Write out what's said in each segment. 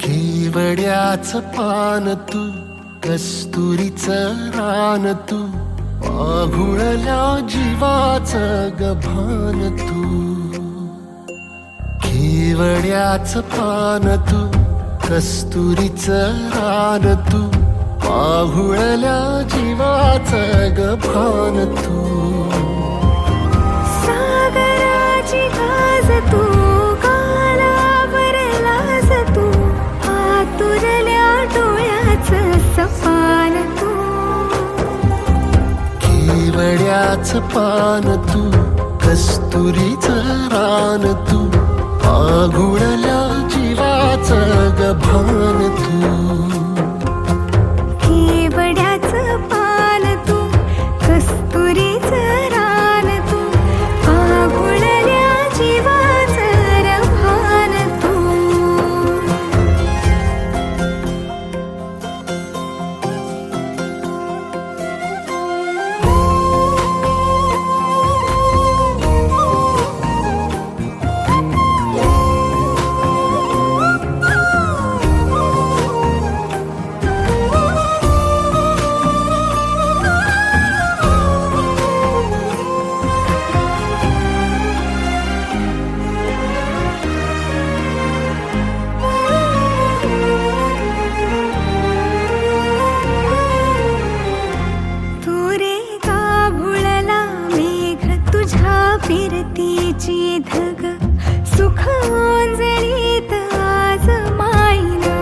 केवड्याचं पान तू, कस्तुरीचं रान तू, पाघुळल्या जीवाचं गभान तू. केवड्याचं पान तू, कस्तुरीचं रान तू, पाघुळल्या जीवाचं गभान तू. सागराची गाज तू, कालावरलास तू, आतुरल्या डोळ्याचं सपान तू. केवड्याचं पान तू, कस्तुरीचं रान तू, पाघुळल्या जीवाचं गभान तू. केवड्याचं पान तू, कस्तुरीचं रान तू, पाघुळल्या जीवाचं रभान तू. फिरतीची धग सुख ओंजळीत आज मायना,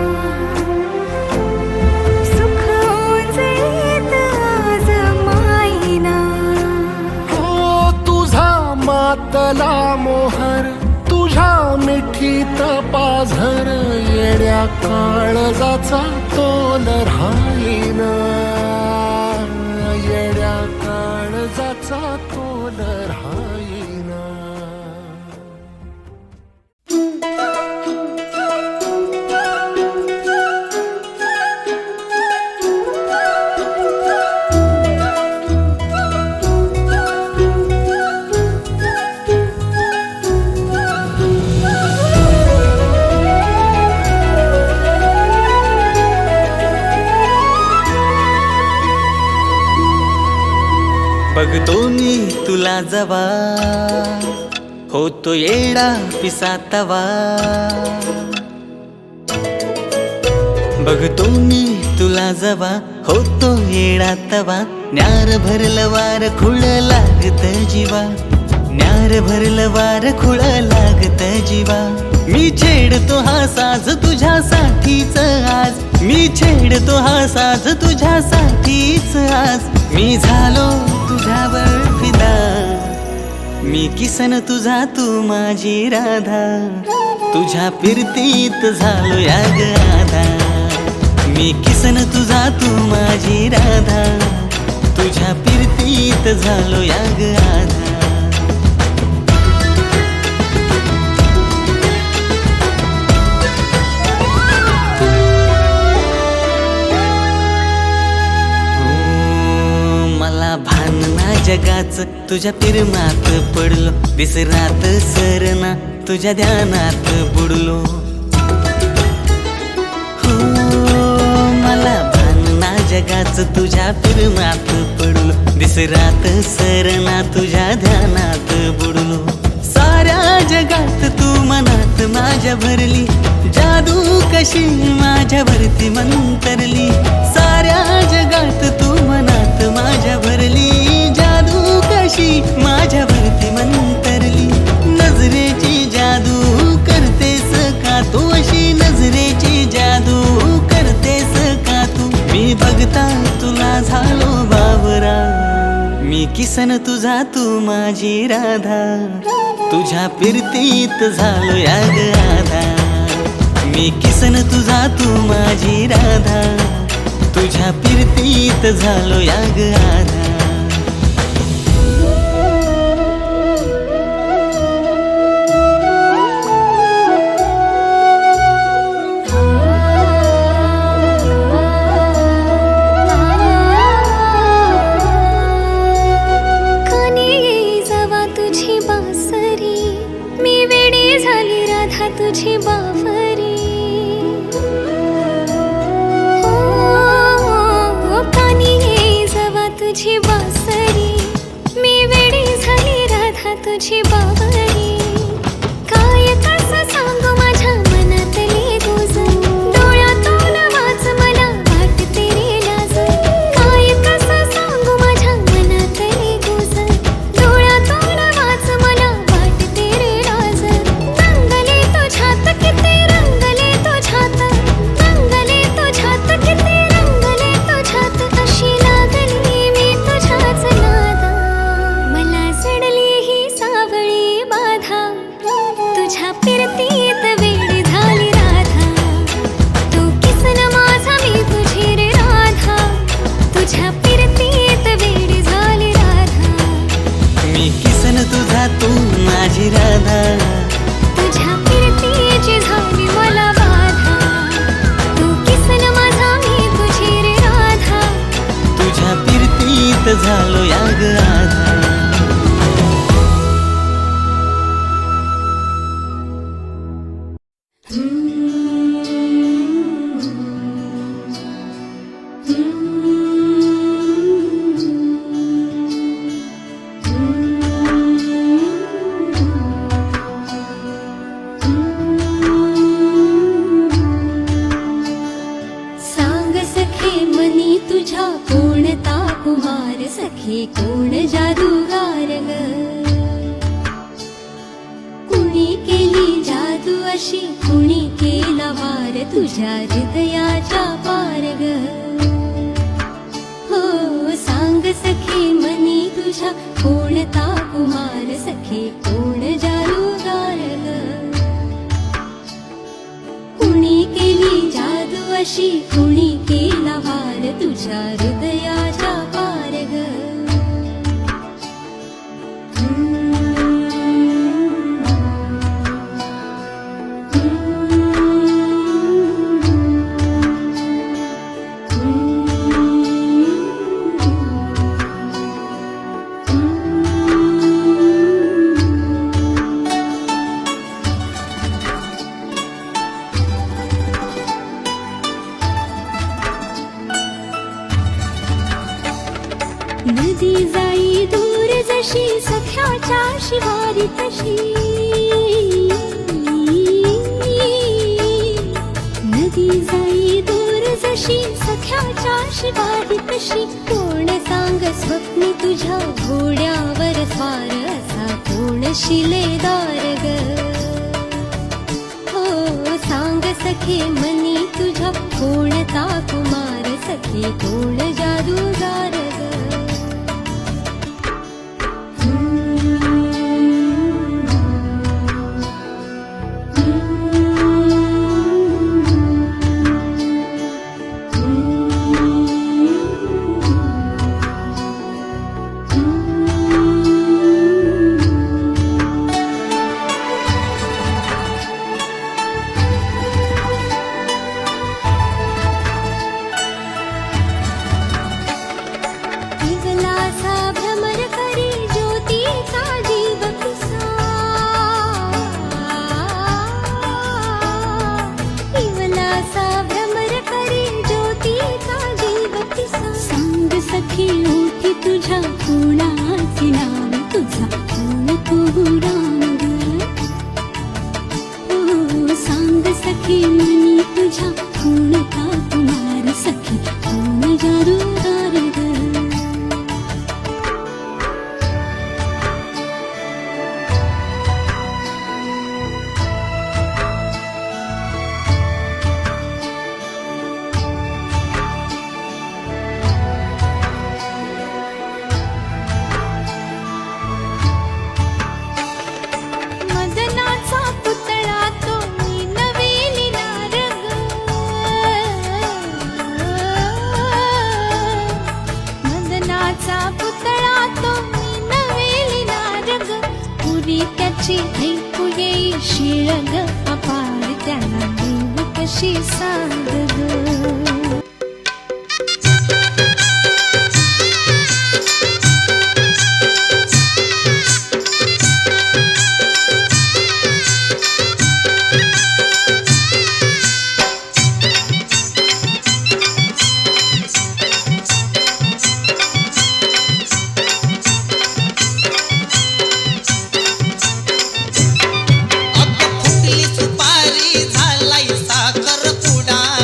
सुख ओंजळीत आज मायना. हो तुझा मातला मोहर, तुझ्या मिठीत पाझर, येड्या काळजाचा तोल राहीना, येड्या काळजाचा तोल राहीना. बघतो मी तुला जवा, होतो येडा पिसातवा. बघतो मी तुला जवा, होतो येडा तवा. न्यार भरलं वार खुळ लागत जीवा, न्यार भरलं वार खुळ लागत जीवा. मी छेडतो हा साज तुझ्यासाठीच आज, मी छेडतो हा साज तुझ्यासाठीच आज. मी झालो तुझ्यावर फिदा, मी किसन तुझा तू माझी राधा. तुझ्या फिरतीत झालो या गाधा, मी किसन तुझा तू माझी राधा. तुझ्या फिरतीत झालो या गाधा. जगाच तुझ्या प्रेमात पडलो, विसरात सरना तुझ्या ध्यानात बुडलो. हो मला भानना जगाच तुझ्या प्रेमात पडलो, विसरात सरना तुझ्या ध्यानात बुडलो. साऱ्या जगात तू मनात माझ्या भरली, जादू कशी माझ्यावरती मंतरली. साऱ्या जगात तू मनात माझ्या भरली, कशी माझ्यावरती मंतरली. नजरेची जादू करतेस का तू, अशी नजरेची जादू करतेस का तू. मी बघता तुला झालो बावरा, मी किसन तुझा तू माझी राधा. तुझ्या फिरतीत झालो या गाधा, मी किसन तुझा तू माझी राधा. तुझ्या फिरतीत झालो या गाधा. तुझी बावरी सखे कोण जादूगार ग कुणी केली जादू अशी कुणी केला वार तुझ्या हृदयाच्या पार ग हो सांग सखे मनी तुझ्या कोणता कुमार सखे कोण जादूगार ग कुणी केली जादू अशी कुणी केला वार तुझ्या हृदयाच्या पार ग नदी जाई दूर जशी सख्याच्या शिवारी तशी नदी जाई दूर जशी सख्याच्या शिवारी तशी कोण सांग स्वप्नी तुझ्या घोड्यावर स्वार असा कोण शिलेदार ग हो सांग सखे मनी तुझ्या कोणता कुमार सखे कोण जादूगार ग सखी ओठी तुझ्या कोणाचे नाव तुझा कोण तू राम ग सांग सखी मनी तुझ्या कोणता कुमार सखी कोण जादूगार ग त्याची ऐकू येई शिळग अपार त्याला देव कशी सांग ग सुपारी झालाय साखर पुडा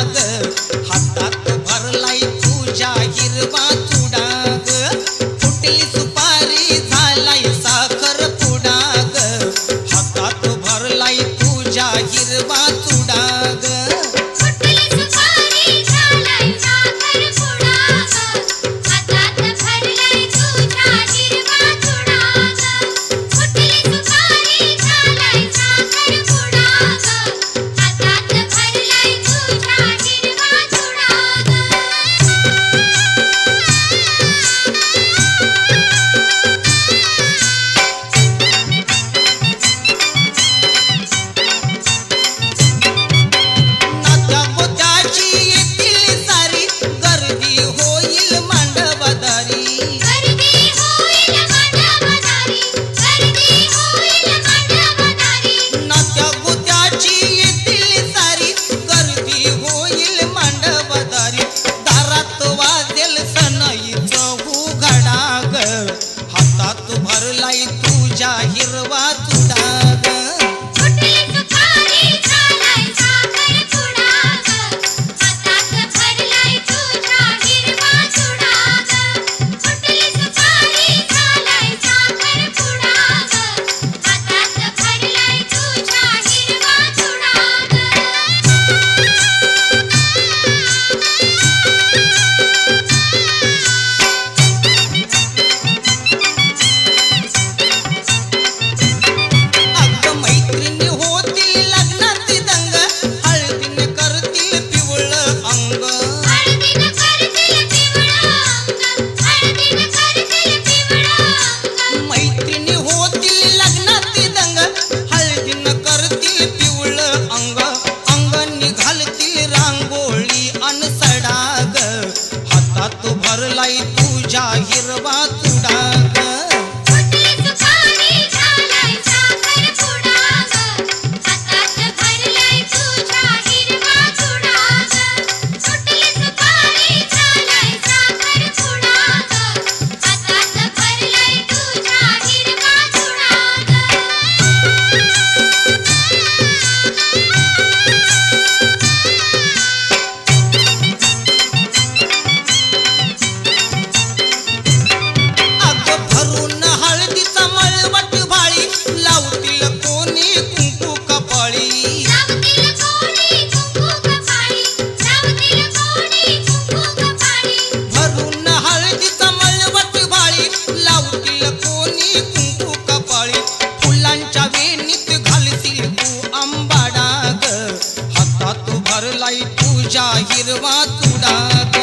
भरलाय तुझ्या हिरवा चुडा ग.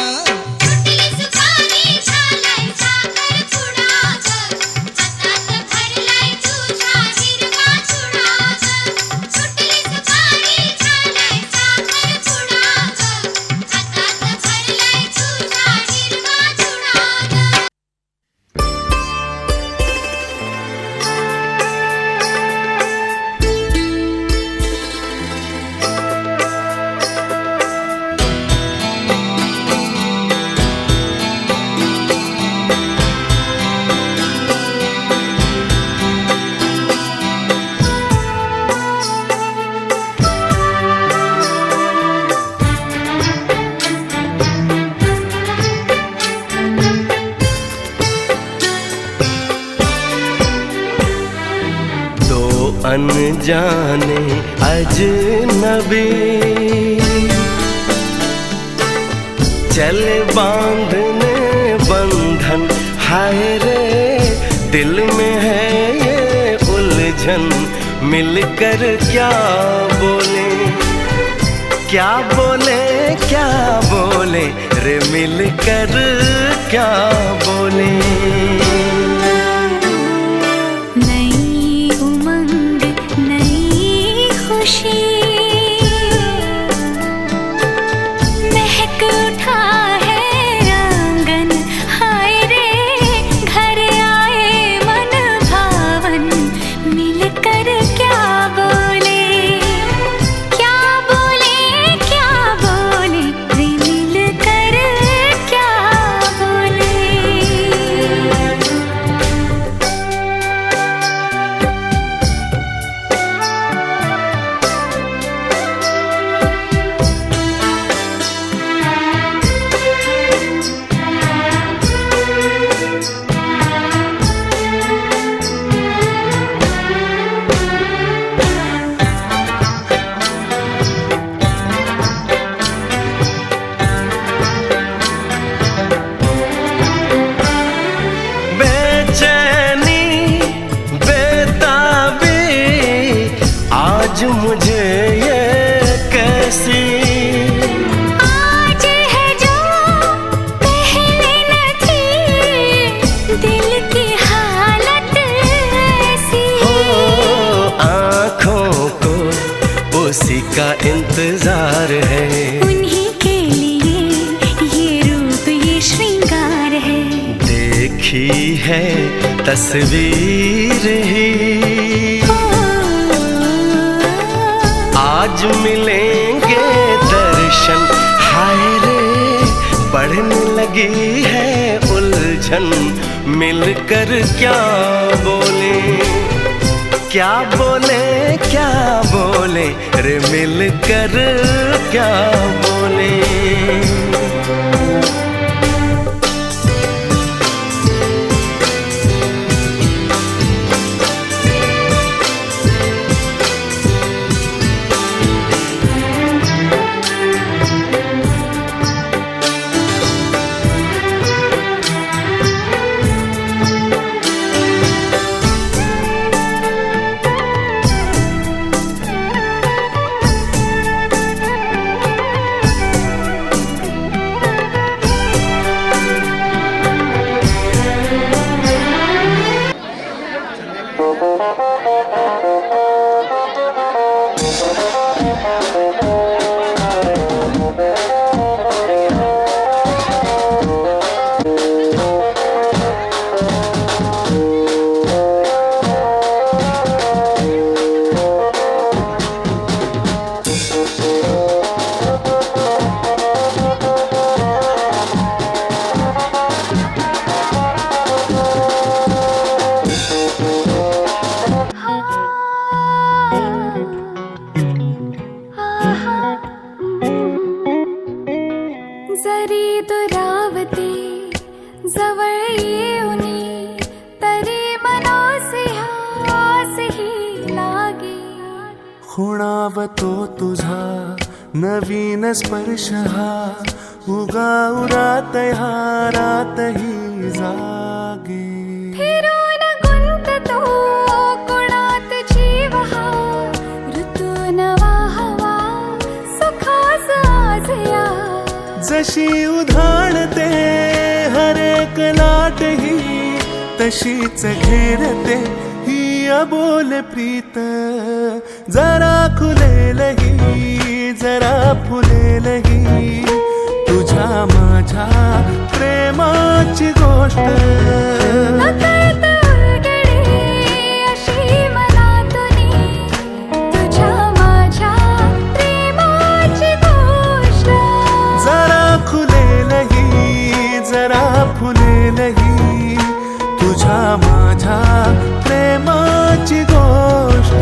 सुटली सुपारी झालाय साखरपुडा ग. हातात भरलाय तुझ्या हिरवा चुडा ग. सुटली सुपारी झालाय साखरपुडा ग. हातात भरलाय तुझ्या हिरवा चुडा ग. दो अनजाने अजनबी चले बांधने बंधन, हाय रे दिल में है ये उलझन, मिलकर क्या बोले, क्या बोले, क्या बोले रे, मिलकर क्या बोले. नई उमंग नई खुशी महक उठा है आंगन, हाय रे घर आए मन भावन, मिलकर क्या बोले, क्या बोले, क्या बोले रे, मिलकर क्या बोले. बेचैनी बेताबी आज मुझे ये कैसी, आज है जो पहले न थी, दिल की हालत ऐसी. हो आँखों को उसी का इंतजार है, उन्हीं के लिए ये रूप ये श्रृंगार है. देखी है तस्वीर ही, आज मिलेंगे दर्शन, हाय रे बढ़ने लगी है उलझन, मिलकर क्या बोले, क्या बोले, क्या बोले रे, मिलकर क्या बोले. जरी दुरावते जवळ येऊनी, तरी मनासी हास ही लागे. खुणावतो तुझा नवीन स्पर्श हा, उगा उरात हा रातही जागे. फिरून गुंततो कोणात जीव हा, ऋतू नवा हवा सुखास माझया जशी उधाणते हरेक लाट ही तशीच घेरते ही अबोल प्रीत जरा खुलेल ही जरा फुलेल ही तुझ्या माझ्या प्रेमाची गोष्ट नकळत उलगडे अशी मनातूनी तुझ्या माझ्या प्रेमाची गोष्ट जरा खुलेल ही जरा फुलेल ही तुझ्या माझ्या प्रेमाची गोष्ट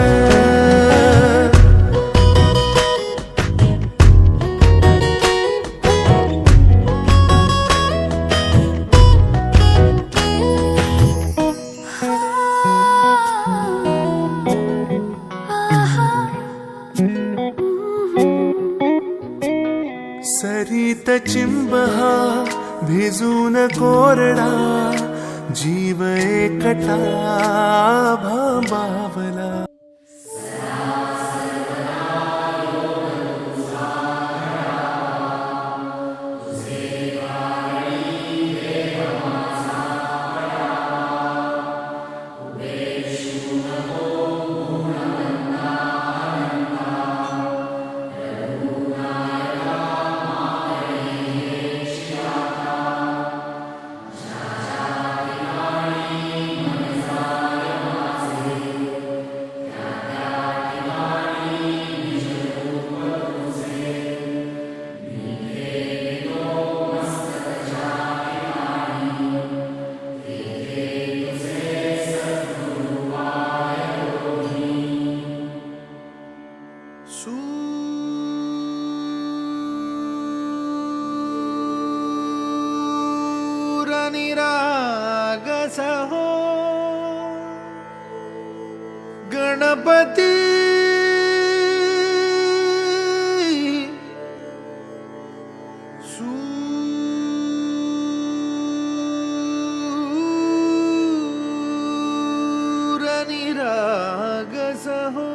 सरीत चिंब हा भिजून कोरडा जीव एकटा भांबावला निरागस हो गणपती सूर निरागस हो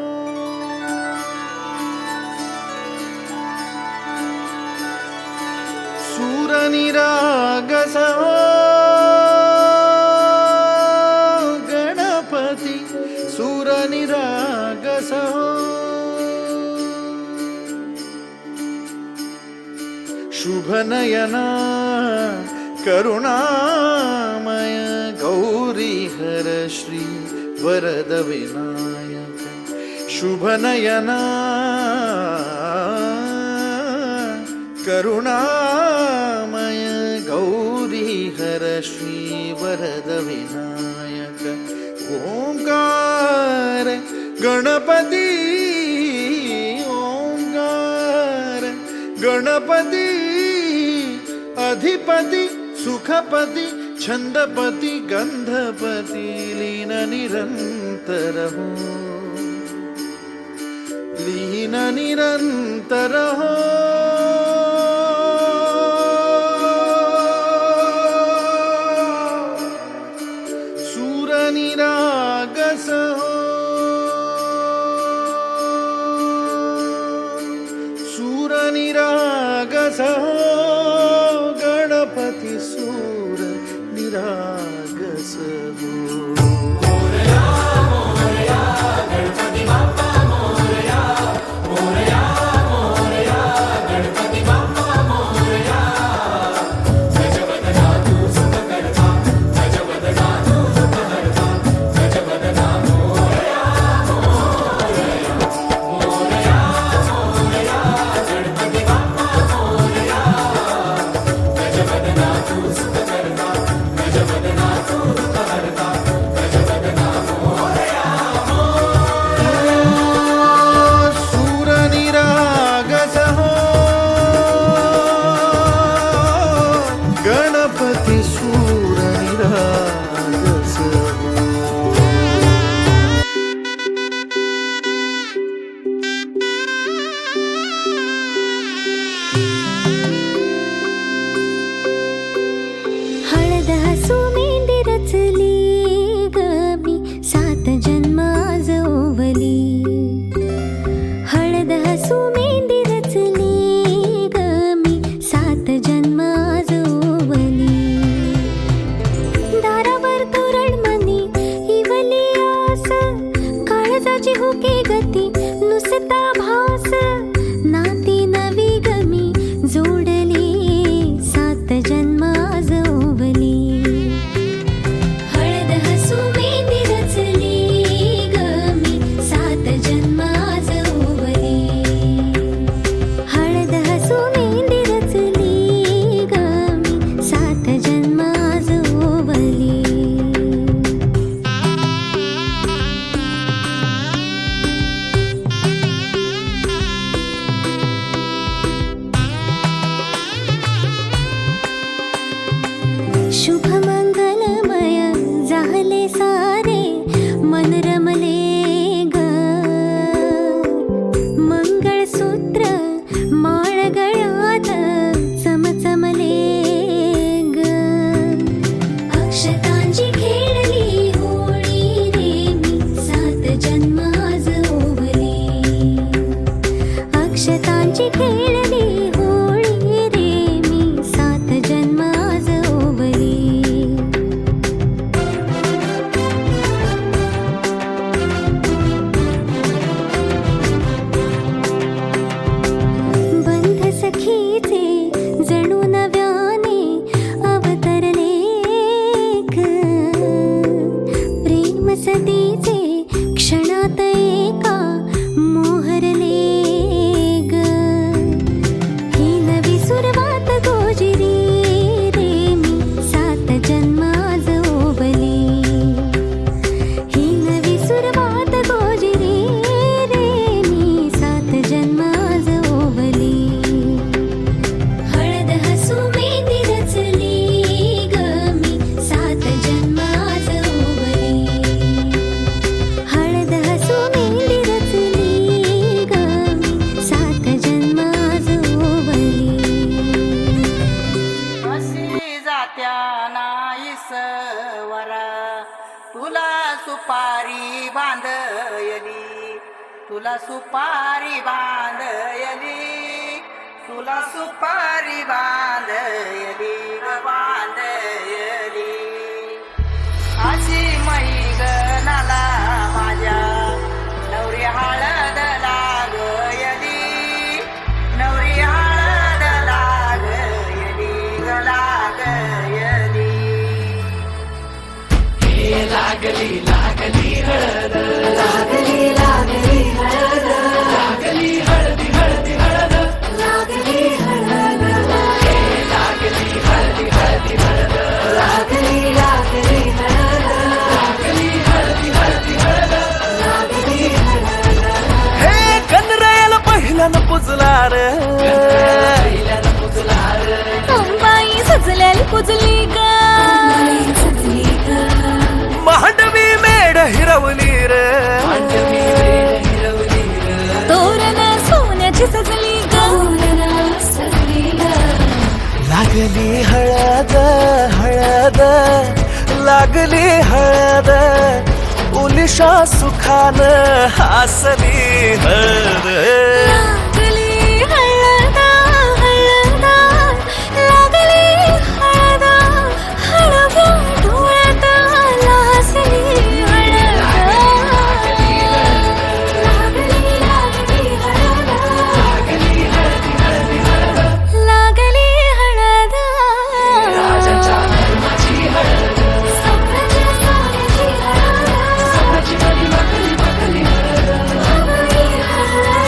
सूर निरागस हो गणपती सूर निरागस हो शुभ नयना करुणामय गौरी हर श्री वरद विनायक शुभ नयना करुणामय गौरी हर श्री वरद विनायक ओंकार गणपती ओंकार गणपती अधिपती सुखपती छंदपती गंधपती लीन निरंतर हो लीन निरंतर हो सूर निरागस हो सूर निरागस हो गणपती सूर निरागस हो सुपारी बांधयली, तुला सुपारी बांधयली, तुला सुपारी बांधयली ग बांधयली. अशी मैगनाला माझ्या नवरी हळद लागयली, नवरी हळद लागयली ग लागयली. लागली लागली हळद, लागली लागली हळद, लागली हळदी हळदी हळद, लागली हळद, लागली हळदी हळदी हळद, लागली लागली हळद, लागली हळदी हळदी हळद, लागली हळद. हे कनरायाला पहिल्यानं पुजला रे, पहिल्यानं पुजला रे, अंबाई सजल्याली पुजली ग, अंबाई सजली ग, मांडवी मेढ हिरवली रे, मांडवी वेळ हिरवली रे, तोरण सोन्याची सजली ग, तोरण सजली ग. लागली हळद हळद, लागली हळद, उलिशा सुखान हसली हळद. लागली हळद हळद, लागली हळद, हळव्या डोळ्यात लाजली हळद. लागली लागली हळद, लागली हळदी हळदी हळद, लागली हळद. राजाच्या धर्माची हळद, सोन्याची सोन्याची हळद, सोन्याची मली मखली मखली हळद, लागली हळद.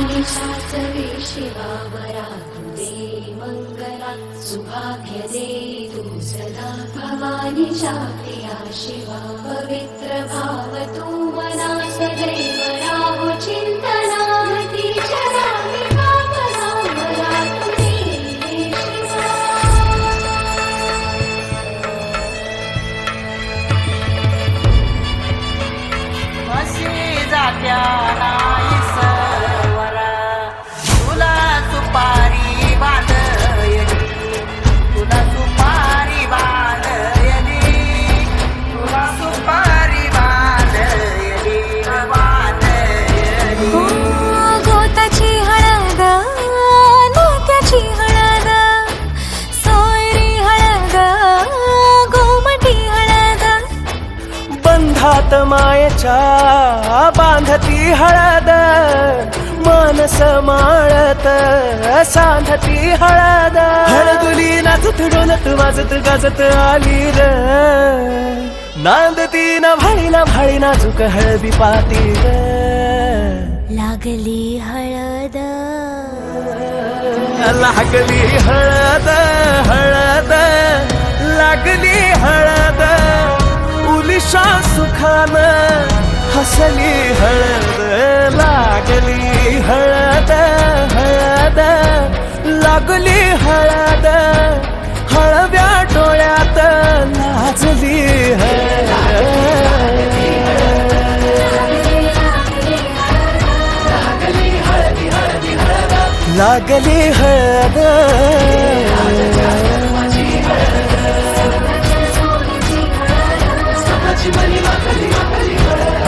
निशाचरी शिवावरा तुझे मंगला, सुभाग्य दे तू सदा. भवानी शाक्या शिवा पवित्र भाव तू मना, सदैव राहो चिंतना. तीच्या नामी बाबा मला तुझे शिवा. अशी जात्या नाही सवर, तुला सुपारी बांधयली, तुला सुपारी बांधयली, तुला सुपारी बांधयली ग बांधयली. गोताची हळद, मोत्याची हळद, सोयरी हळद, गोमटी हळद, बंधात मायेच्या बांधती हळद, मानस माळत सांधती हळद. हळदुली नाचत डोलत वाजत गाजत आली र, नांदती ना भाळी नाजूक हळदी पाती र. लागली हळद, लागली हळद हळद, लागली हळद, उलिशा सुखान हसली हळद. लागली हळद हळद, लागली हळद, हळव्या डोळ्यात लाजली हळद. लागली हळदी हळदी हळद, लागली हळद. धर्माची हळद, सोन्याची मली मखली मखली हळद.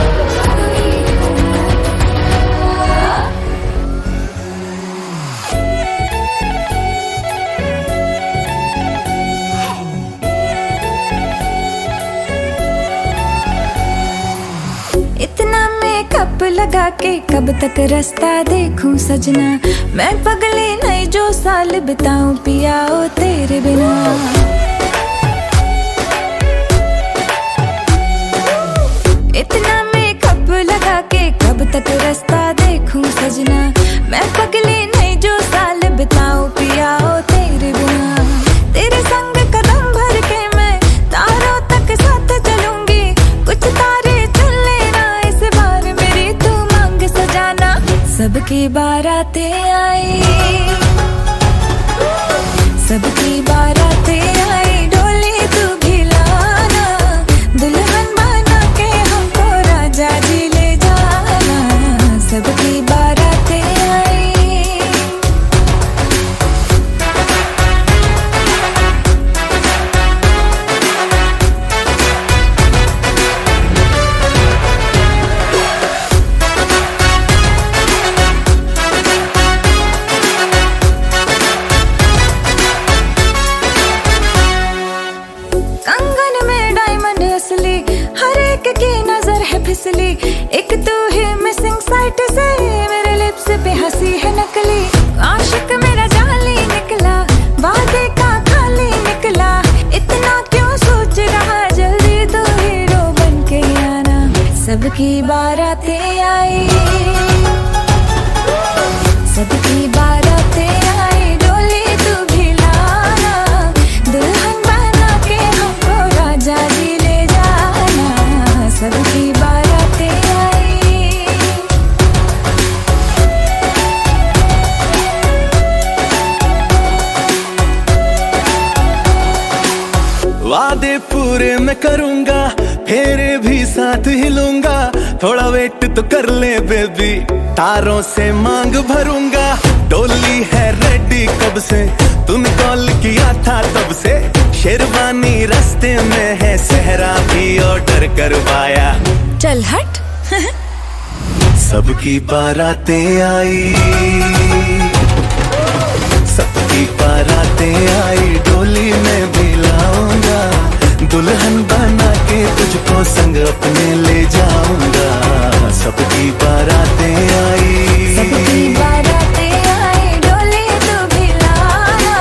इतना मेकअप लगा के कब तक रास्ता देखूं सजना. मैं पगली नहीं जो साल बिताऊं पिया ओ तेरे बिना. इतना मेकअप लगा के कब तक रास्ता देखूं सजना. मैं पगली नहीं जो साल बिताऊं पिया ओ तेरे बिना. तेरे संग कदम भर के मैं तारों तक साथ चलूंगी. कुछ तारे चुन लेना इस बार मेरी तू मांग सजाना. सबकी बारातें आई, सबकी बारातें आई, डोली तू भी लाना. दुल्हन बना के हमको राजा जी ले जाना. सबकी बारातें आई. सबकी बारातें आई, सबकी बारातें आई, डोली तू भी लाना, दुल्हन बना के हमको राजा जी ले जाना, सबकी बारातें आई। वादे पूरे मैं करूंगा, फेरे भी साथ ही लूंगा, थोड़ा वेट तो कर ले बेबी, तारों से मांग भरूंगा। डोली है रेडी कब से, तूने कॉल किया था तब से, शेरवानी रास्ते में है, सहरा भी ऑर्डर करवाया। चल हट। सबकी बारातें आई, सबकी बारातें आई, डोली में भी लाऊंगा, दुल्हन बना के तुझको संग अपने ले जाऊंगा। सबकी बारातें आई, सबकी बारातें आई, डोली तू भी लाना,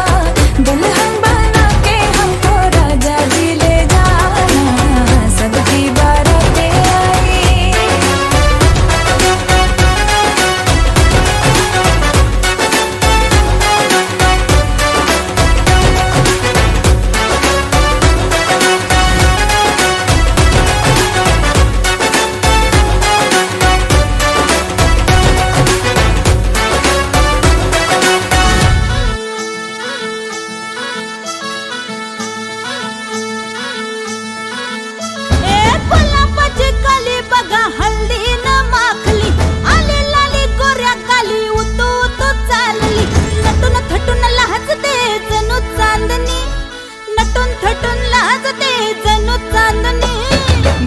दुल्हन बना के हमको राजा जी ले जाना, सबकी बारातें आई।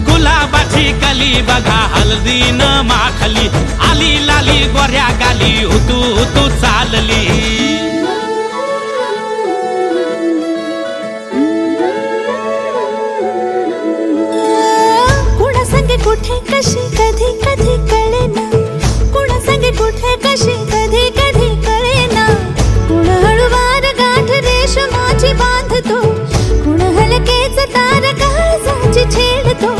गुलाबाची कली बघा हल्दी न माखली, आली लाली गोऱ्या गाली, उतू उतू चालली। कुणा संगे कुठे कशी कधी कधी कळेना, कुणा संगे कुठे कशी कधी कधी कळेना, कुण हळूवार गाठ रेशमाची बांधतो, कुण हलकेच तार काळजाची छेडतो,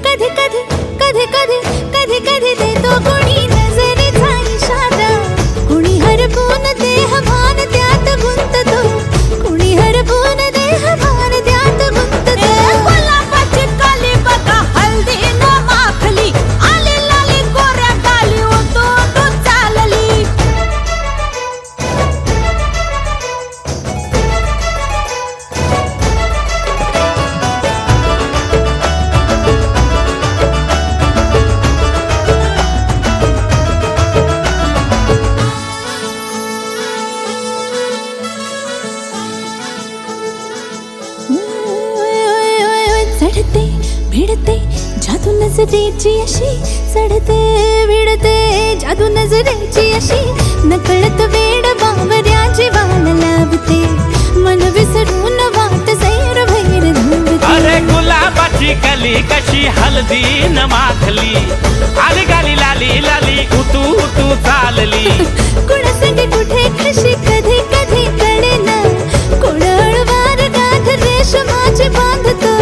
कधी कधी कधी कधी कधी कधी देतो कुणी नजरेचा इशारा, कुणी हरपून देह भान त्यात गुंततो, कुणी हरपून देह भान त्यात गुंततो। गुलाबाची कली बघा हल्दी न माखली, आली लाली गोऱ्या गाली, उतू उतू चालली। चढते भिडते जादू नजरेची अशी, चढते भिडते जादू नजरेची अशी, नकळत वेड बावऱ्या जीवाला लावते, मन विसरून वाट सैर भैर धावते। अरे गुलाबाची कली कशी हल्दी न माखली, आली गाली लाली लाली, उतू उतू चालली। कुणा संगे कुठे कशी कधी कधी कळेना, कुण हळूवार गाठ रेशमाची बांधतो,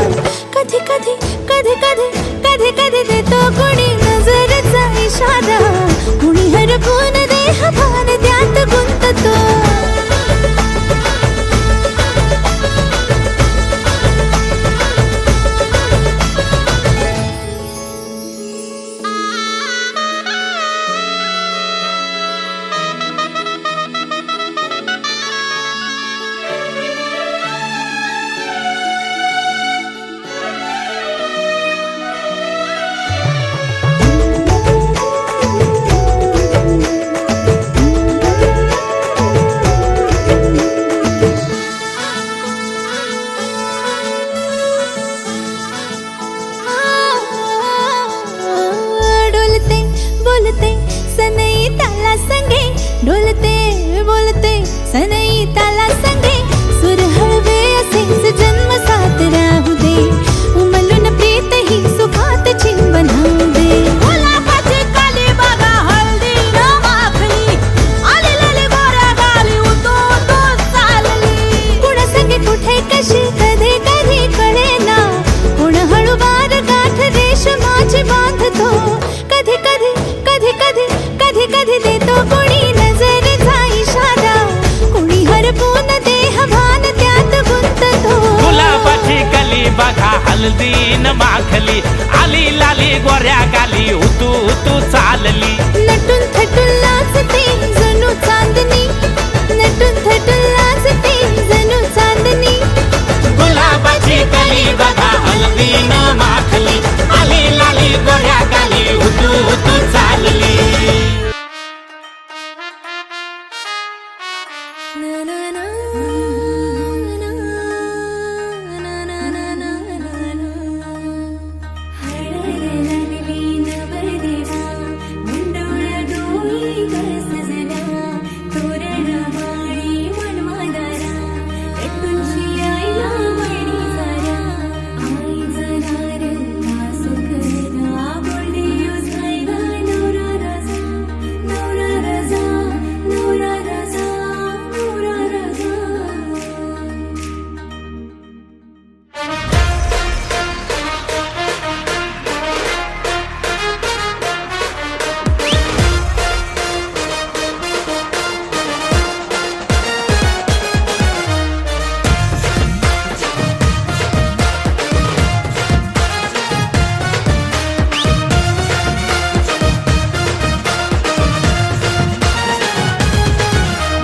कधी कधी कधी कधी कधी कधी देतो कुणी नजरेचा इशारा, कुणी हरपून देह भान त्यात गुंततो। डोलते बोलते सनई ताला संगे सुर हळवे असेच जन्म साथ राहू दे उमलून प्रीत ही सुखात चिंबन होऊ दे गुलाबाची काली बघा हळदी न माखली आली लाली गोऱ्या गाली उतो तो चालली कुणा संगे कुठे कशी कधी कधी कळेना कुण हळूवार गाठ रेशमाची बांधतो हल्दीन माखली आली लाली गोऱ्या गाली उतू उतू चालली नटून थटून लाजते जणू चांदणी नटून थटून लाजते जणू चांदणी गुलाबाची कली बघा हल्दीन माखली आली लाली गोऱ्या गाली उतू उतू चालली ना ना ना ना ना ना ना ना ना हरडे लागली नवर देवा मुंडोळ्या डोळी कस सजना तोरण वाणी मनवादारा एकूणशी आईला वळणी सारा आई जाणार सुखना बोलणे उसायला नवरा राजा नवरा राजा नवरा राजा नवरा राजा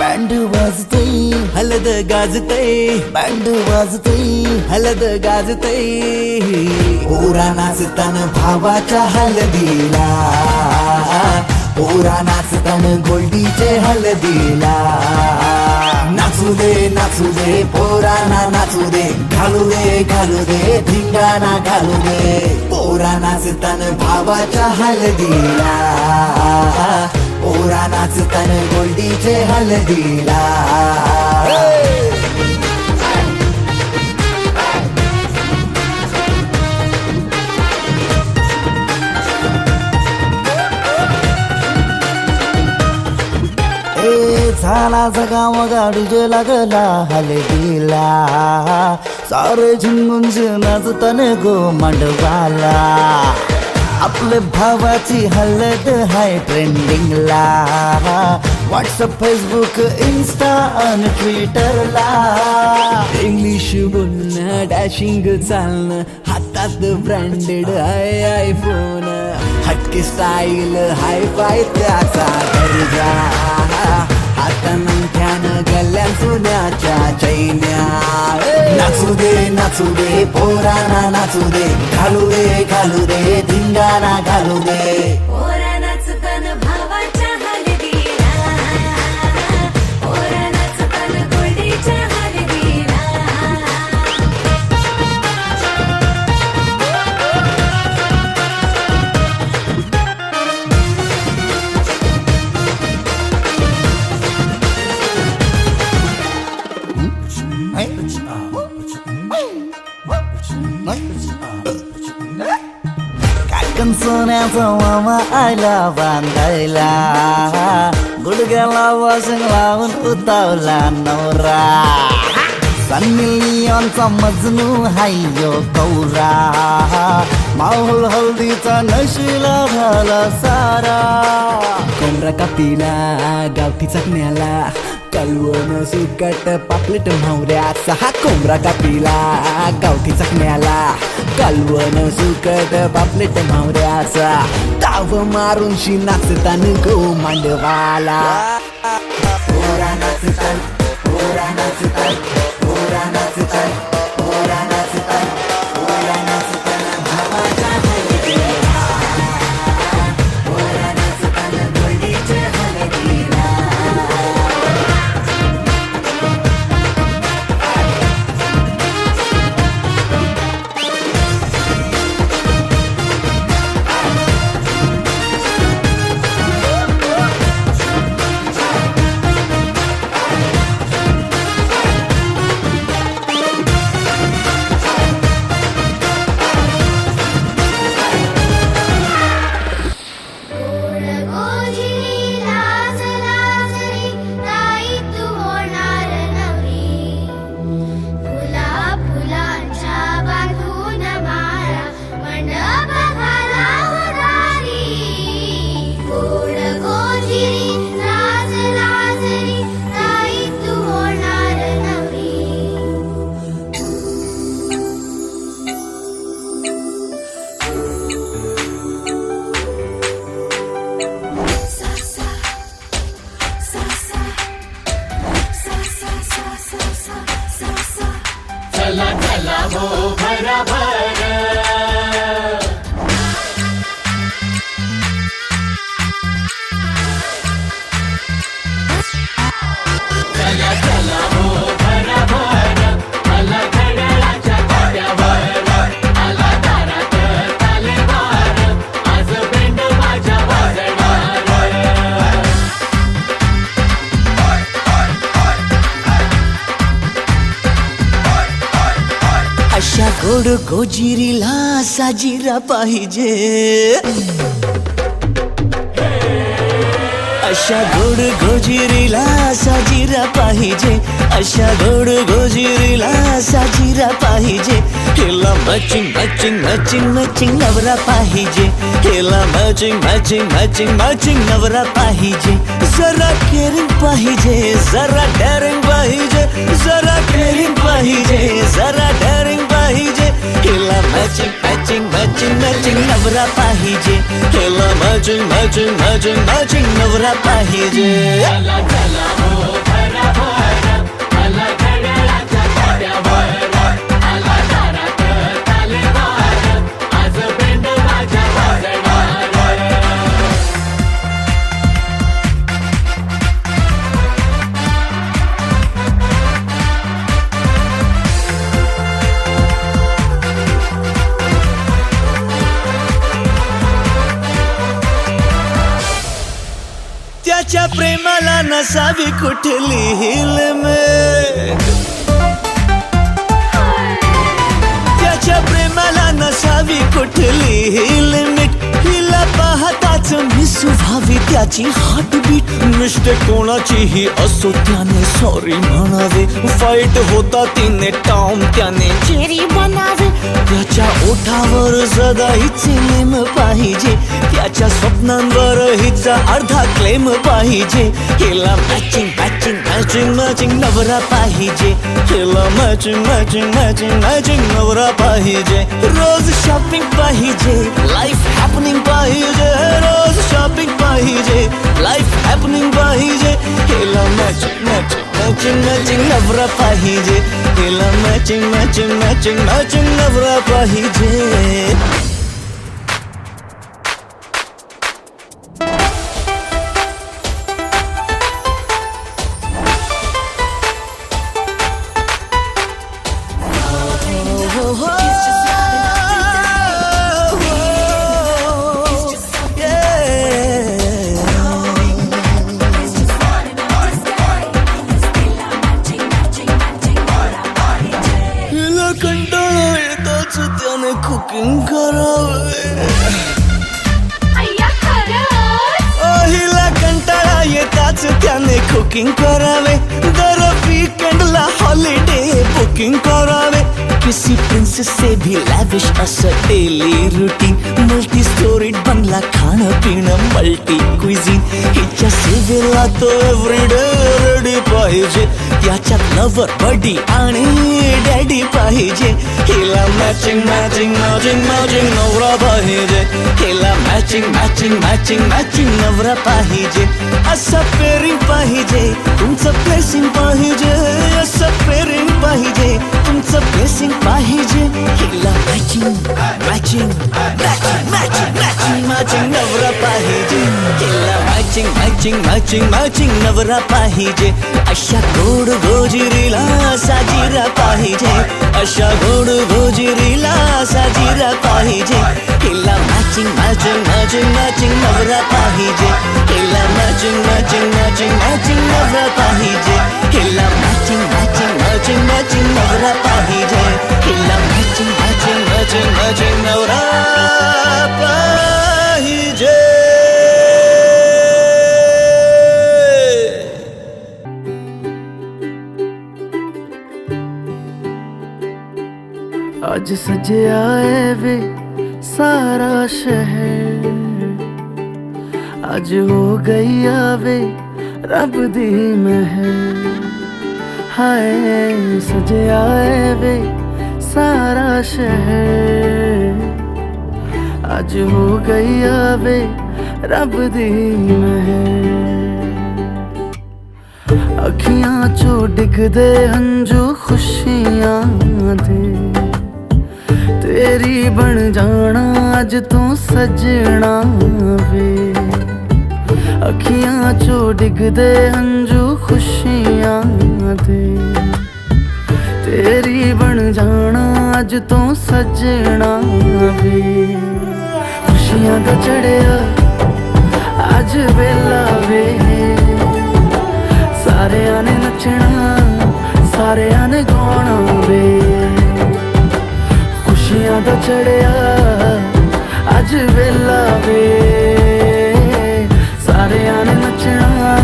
बँड वाजतय हलद गाजतय बँड वाजतय हलद गाजतय पोरा नाचतान भावाच्या हलदीला पोरा नाचतान गोल्डीचे हलदीला नाचू दे पोराना नाचू दे घालू दे धिंगाणा घालू दे पोरा नाचतान भावाच्या हलदीला पोरा नाचतान गोल्डीचे हलदीला झाला जगाव गाडीजे लागला हलदीला सारे झिंगून नाचतान गो मांडवाला आपले भावाची हलद हाय ट्रेंडिंगला व्हॉट्सअप फेसबुक इन्स्टा आणि ट्विटरला इंग्लिश बोलणं डॅशिंग चालणं हातात ब्रँडेड हाय आयफोन हटके स्टाईल हाय फाय त्याचा दर्जा हातानं गल्ल्या सोन्याच्या चैन्या नाचू दे पोराना नाचू दे घालू दे धिंगाणा घालू दे पोरा नाचतान भावाच्या हलदीला पोरा नाचतान गोल्डीच्या हलदीला काकण सोन्याचा मामा आला बांधायला गुडघ्याला वाशिंग लावून उतावला नवरा सन्नी लिओनचा मजनू हायो कौरा माहोल हल्दीचा नशिला झाला सारा कोंबडा कापीला गावठी चकण्याला कलवण सुकट पापलेट म्हावऱ्याचा हा कोंबडा कापीला गावठी चकण्याला कलवण सुकट पापलेट म्हावऱ्याचा ताव मारून शी नाचतान गो मांडवाला पोरा नाचतान पोरा नाचतान पोरा नाचतान पोरा नाचतान पोरा नाचतान भावाच्या हलदीला पोरा नाचतान गोल्डीचे हलदीला चला चला हो भरा भर चला चला हो भरा भर आला घड्याळाच्या काट्यावर आला दारात तालेवार आज बेंड माझ्या वाजणार अशा गोड गोजिरीला साजिरा पाहिजे अशा गोड गोजिरीला साजिरा पाहिजे अशा गोड गोजिरीला साजिरा पाहिजे हिला मॅचिंग मॅचिंग मॅचिंग मॅचिंग नवरा पाहिजे हिला मॅचिंग मॅचिंग मॅचिंग मॅचिंग नवरा पाहिजे जरा केअरिंग पाहिजे जरा डेअरिंग पाहिजे जरा केअरिंग पाहिजे जरा डेअरिंग पाहिजे हिला मॅचिंग मॅचिंग मॅचिंग मॅचिंग नवरा पाहिजे हिला मॅचिंग मॅचिंग मॅचिंग मॅचिंग नवरा पाहिजे चला चला हो भरा भर आला घड्याळाच्या काट्यावर आला दारात तालेवार आज बेंड माझ्या वाजणार त्याच्या प्रेमाला नसावी कुठली हिलमेट त्याच्या प्रेमाला नसावी कुठली हिलमेट हिला पाहताच मी सुभावी त्याची हार्टबीट मिस्टेक कोणाचीही असो त्याने सॉरी म्हणावे फाईट होता तिने टाउन त्याने चेरी बनावे त्याच्या ओठावर सदा हिचे नेम पाहिजे त्याच्या स्वप्नांवर हिचा अर्धा क्लेम पाहिजे हिला मॅचिंग मॅचिंग मॅचिंग मॅचिंग नवरा पाहिजे हिला मॅचिंग मॅचिंग मॅचिंग मॅचिंग नवरा पाहिजे रोज शॉपिंग पाहिजे लाईफ हॅपनिंग पाहिजे रोज शॉपिंग पाहिजे लाईफ हॅपनिंग पाहिजे हिला मॅचिंग मॅचिंग मॅचिंग मॅचिंग नवरा पाहिजे हिला मॅचिंग मॅचिंग मॅचिंग मॅचिंग नवरा पाहिजे कंटाळा येताच त्याने कुकिंग करावे हिला कंटाळा येताच त्याने कुकिंग करावे दर वीकेंडला हॉलिडे बुकिंग करावे किसी प्रिंसेस से भी लॅविश असं डेली रुटीन मल्टी स्टोरीड बंगला खाणं पिणं मल्टी क्विझिन हिच्या सेवेला तो एव्हरीडे रेडी पाहिजे त्याच्यात लव्हर बडी आणि डॅडी पाहिजे हिला मॅचिंग मॅचिंग मॅचिंग मॅचिंग नवरा पाहिजे हिला मॅचिंग मॅचिंग मॅचिंग मॅचिंग नवरा पाहिजे असं पेरिंग पाहिजे तुमचं प्लेसिंग पाहिजे असं पेरिंग पाहिजे तुमचं प्लेसिंग पाहिजे हिला matching matching matching matching matching matching नवरा पाहिजे हिला मॅचिंग मॅचिंग मॅचिंग मॅचिंग नवरा पाहिजे अशा गोड गोजिरीला साजिरा पाहिजे अशा गोड गोजिरीला साजिरा पाहिजे हिला मॅचिंग मॅचिंग मॅचिंग मॅचिंग नवरा पाहिजे हिला मॅचिंग मॅचिंग मॅचिंग मॅचिंग नवरा पाहिजे हिला मॅचिंग मॅचिंग मॅचिंग मॅचिंग नवरा पाहिजे हिला मॅचिंग मॅचिंग मॅचिंग मॅचिंग नवरा पाहिजे आज सजया है वे सारा शहर आज हो गई आवे रब दी महर हाय सजया है वे सारा शहर आज हो गई आवे रब दी महर ਅੱਖੀਆਂ ਚੋਂ ਡਿੱਗਦੇ ਹੰਝੂ ਖੁਸ਼ੀਆਂ ਦੇ ਤੇਰੀ ਬਣ ਜਾਣਾ ਅੱਜ ਤੋਂ ਸਜਣਾ ਵੇ ਅੱਖੀਆਂ ਚੋਂ ਡਿੱਗਦੇ ਹੰਝੂ ਖੁਸ਼ੀਆਂ ਦੇ ਤੇਰੀ ਬਣ ਜਾਣਾ ਅੱਜ ਤੋਂ ਸਜਣਾ ਵੇ ਖੁਸ਼ੀਆਂ ਦਾ ਚੜਿਆ ਅੱਜ ਵੇਲਾ ਵੇ ਸਾਰਿਆਂ ਨੇ ਨੱਚਣਾ ਸਾਰਿਆਂ ਨੇ ਗਾਉਣਾ ਵੇ ਖੁਸ਼ੀਆਂ ਦਾ ਚੜਿਆ ਅੱਜ ਵੇਲਾ ਵੇ ਸਾਰਿਆਂ ਨੇ ਨੱਚਣਾ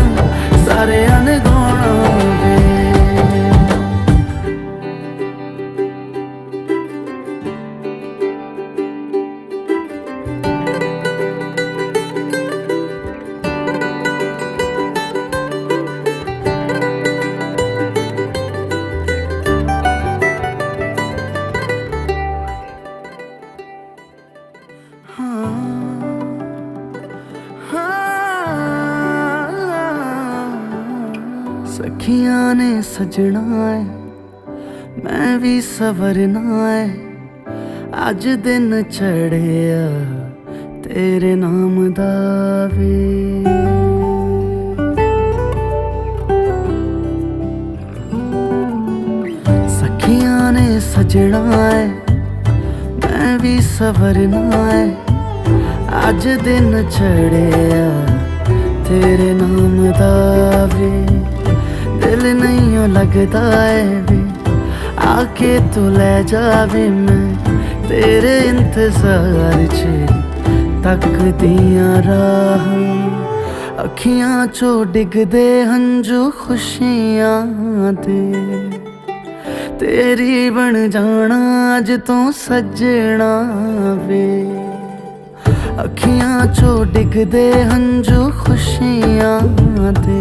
ਸਾਰਿਆਂ ਨੇ ਗਾਉਣਾ ਵੇ सखियां ने सजना है मैं भी सवरना है अज दिन चढ़िया तेरे नाम दा वे सखियां ने सजना है मैं भी सवरना है अज दिन चढ़िया तेरे नाम दा वे दिल नहीं लगता है वे आके तू ले जावे मैं तेरे इंतजार च तकदियां राह अखियां चो डिगदे हंजू खुशियां दे तेरी बन जाना अज तो सजना वे अखियां चो डिगदे हंजू खुशियां दे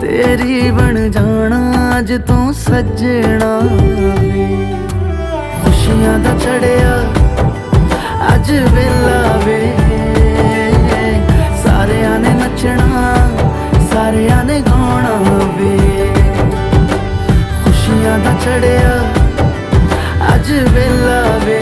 तेरी बन जाना अज तो सजना वे खुशियां दा चढ़िया अज वेला वे सारियां ने नचना सारियां ने गाना वे खुशियां दा चढ़िया अज वेला वे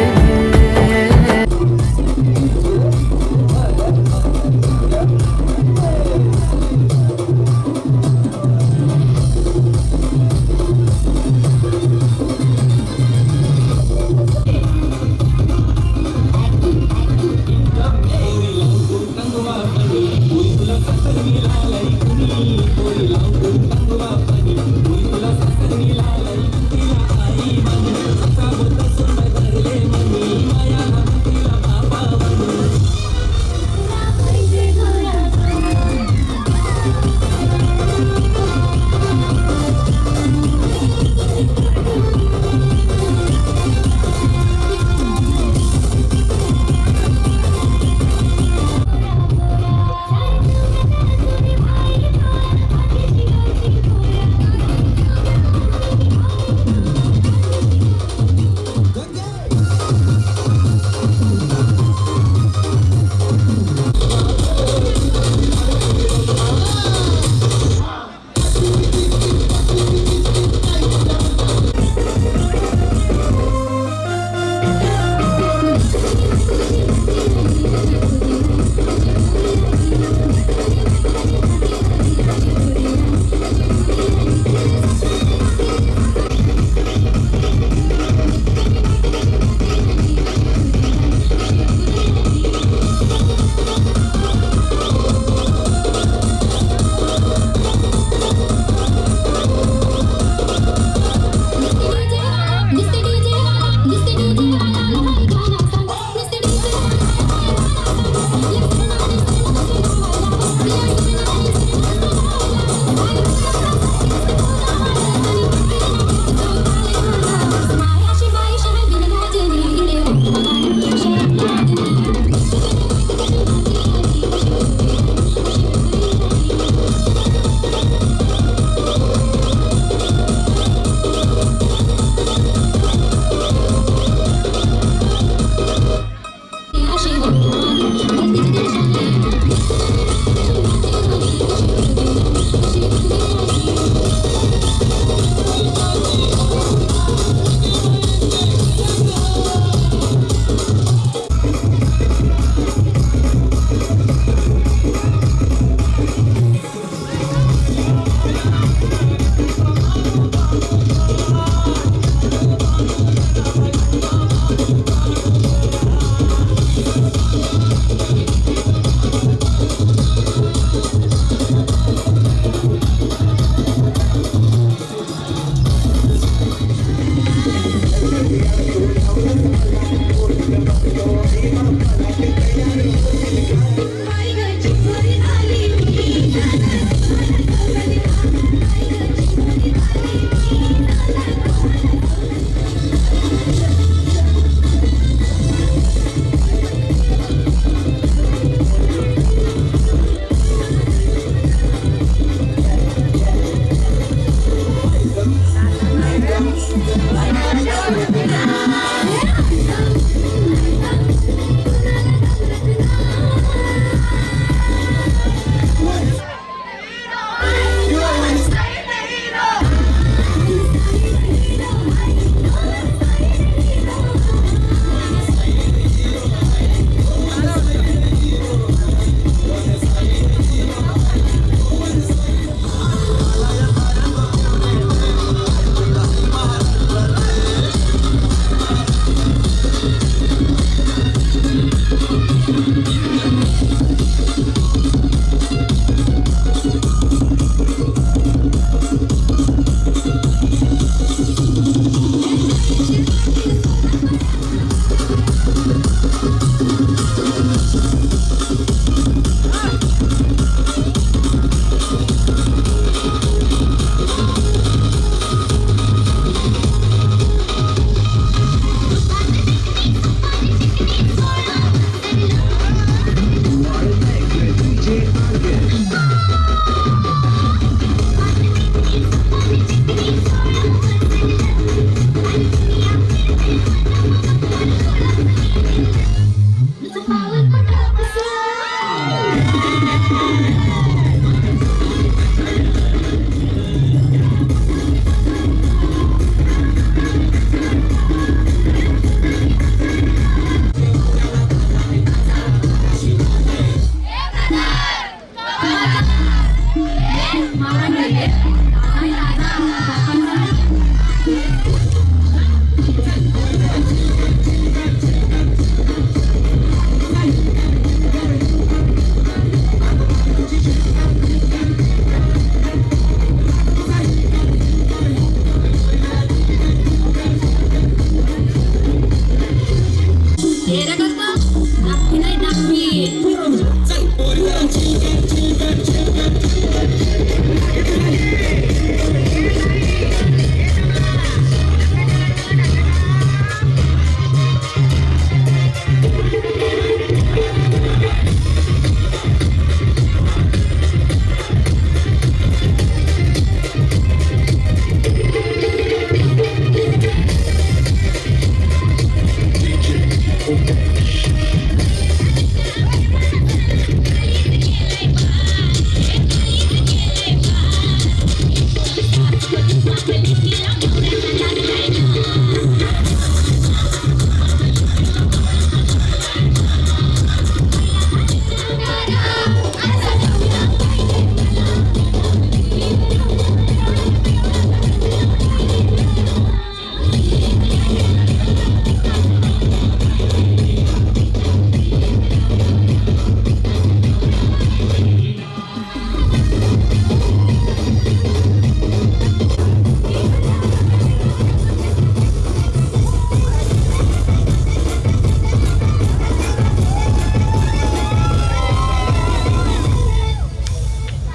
Thank you.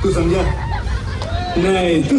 तू समझा नहीं तू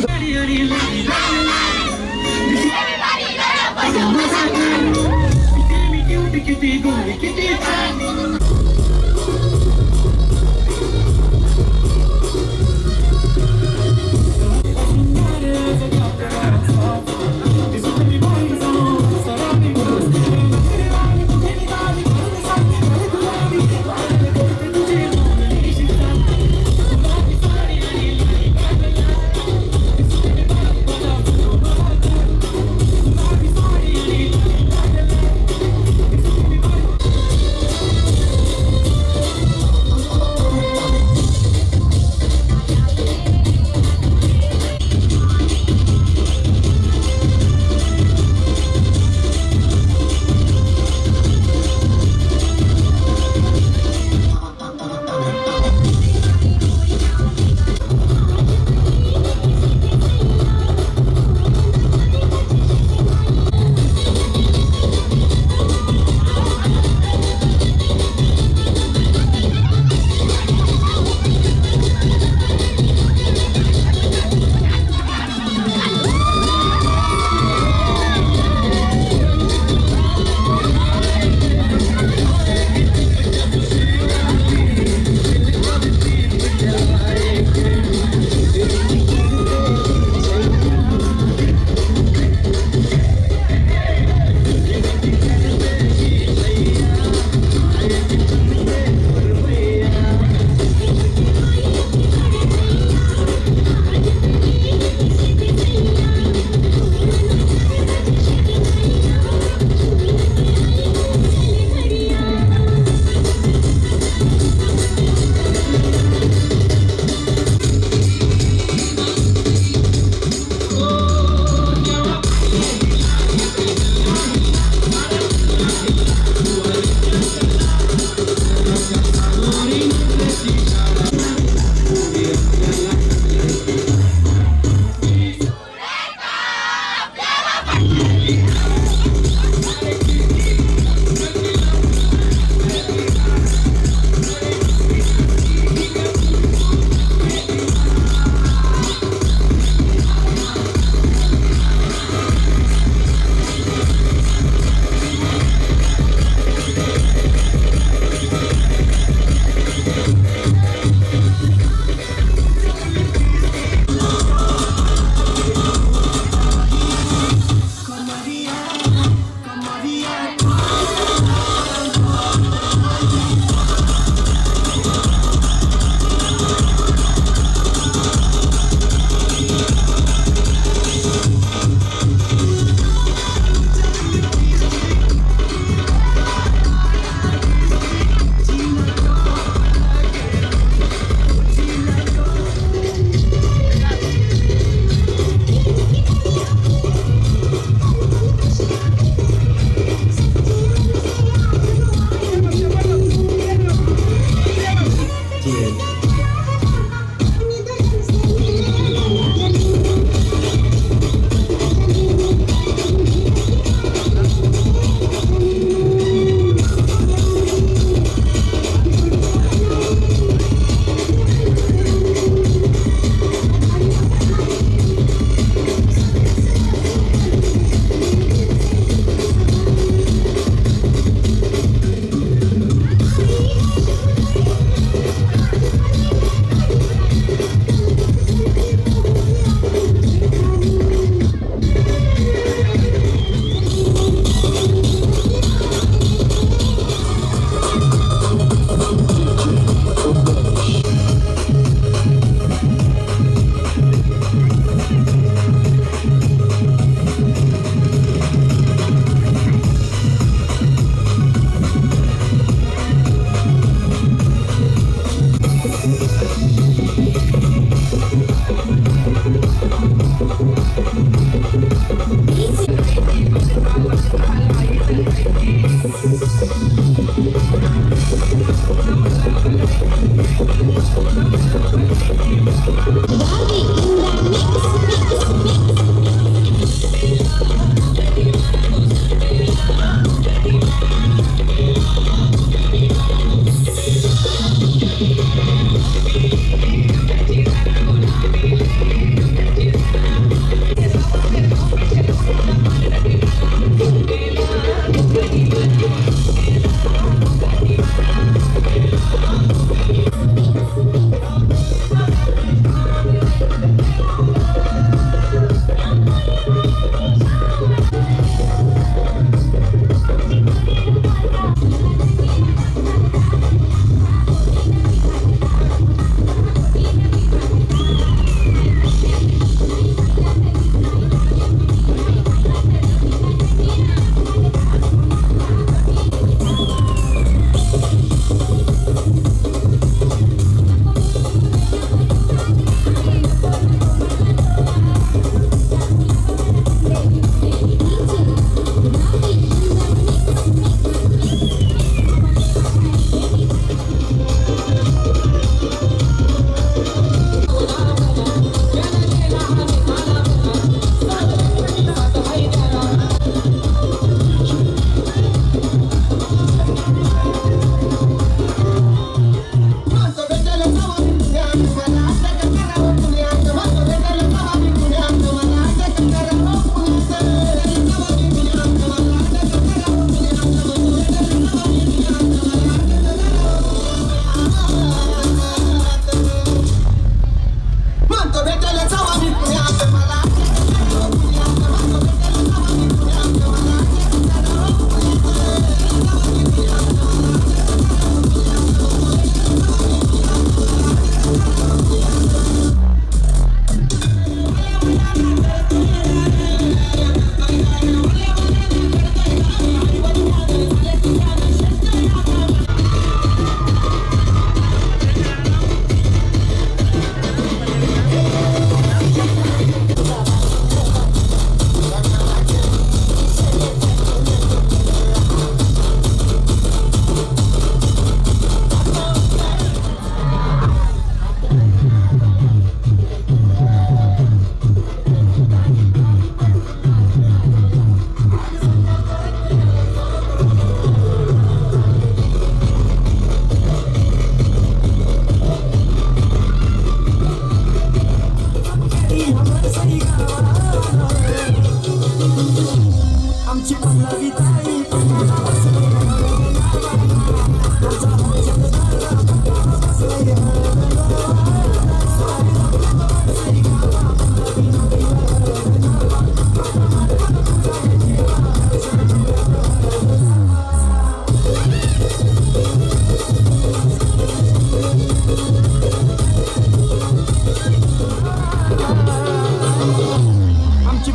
आमची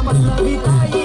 पल्लवी ताई